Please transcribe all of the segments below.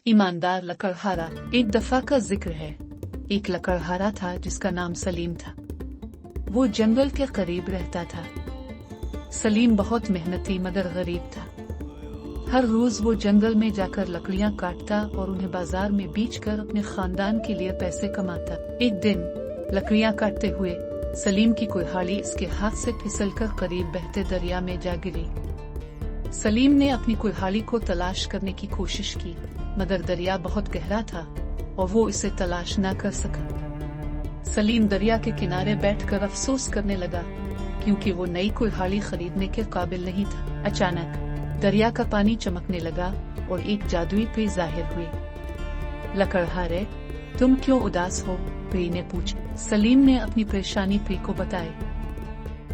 ईमानदार लकड़हारा। एक दफा का जिक्र है। एक लकड़हारा था जिसका नाम सलीम था। वो जंगल के करीब रहता था। सलीम बहुत मेहनती मगर गरीब था। हर रोज वो जंगल में जाकर लकड़ियां काटता और उन्हें बाजार में बेचकर अपने खानदान के लिए पैसे कमाता। एक दिन लकड़ियां काटते हुए सलीम की कुल्हाड़ी इसके हाथ से फिसलकर करीब बहते दरिया में जा गिरी। सलीम ने अपनी कुल्हाड़ी को तलाश करने की कोशिश की, मगर दरिया बहुत गहरा था और वो इसे तलाश न कर सका। सलीम दरिया के किनारे बैठकर अफसोस करने लगा, क्योंकि वो नई कुल्हाड़ी खरीदने के काबिल नहीं था। अचानक दरिया का पानी चमकने लगा और एक जादुई पे जाहिर हुई। लकड़हारे, तुम क्यों उदास हो? पे ने पूछा। सलीम ने अपनी परेशानी पे को बताई।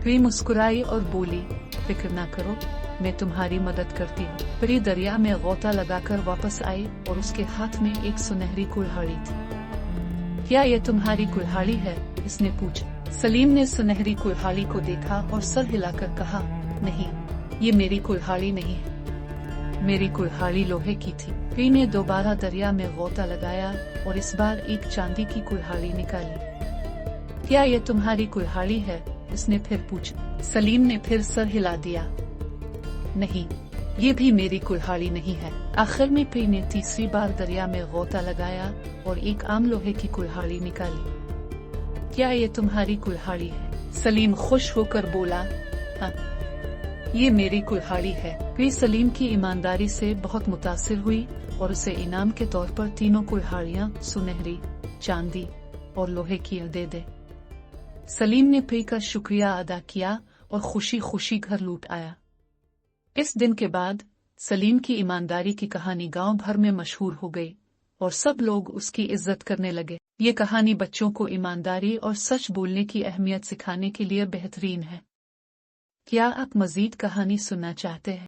पे मुस्कुराई और बोली, फिक्र ना करो, मैं तुम्हारी मदद करती हूँ। परी दरिया में गोता लगाकर वापस आई और उसके हाथ में एक सुनहरी कुल्हाड़ी थी। क्या ये तुम्हारी कुल्हाड़ी है? इसने पूछा। सलीम ने सुनहरी कुल्हाड़ी को देखा और सर हिलाकर कहा, नहीं, ये मेरी कुल्हाड़ी नहीं है। मेरी कुल्हाड़ी लोहे की थी। पी ने दोबारा दरिया में गोता लगाया और इस बार एक चांदी की कुल्हाड़ी निकाली। क्या ये तुम्हारी कुल्हाड़ी है? इसने फिर पूछा। सलीम ने फिर सर हिला दिया, नहीं, ये भी मेरी कुल्हाड़ी नहीं है। आखिर में पी ने तीसरी बार दरिया में गोता लगाया और एक आम लोहे की कुल्हाड़ी निकाली। क्या ये तुम्हारी कुल्हाड़ी है? सलीम खुश होकर बोला, हाँ, ये मेरी कुल्हाड़ी है। पी सलीम की ईमानदारी से बहुत मुतासिर हुई और उसे इनाम के तौर पर तीनों कुल्हाड़ियां सुनहरी, चांदी और लोहे की दे दे। सलीम ने पी का शुक्रिया अदा किया और खुशी खुशी घर लौट आया। इस दिन के बाद सलीम की ईमानदारी की कहानी गांव भर में मशहूर हो गई और सब लोग उसकी इज्जत करने लगे। ये कहानी बच्चों को ईमानदारी और सच बोलने की अहमियत सिखाने के लिए बेहतरीन है। क्या आप मजीद कहानी सुनना चाहते हैं?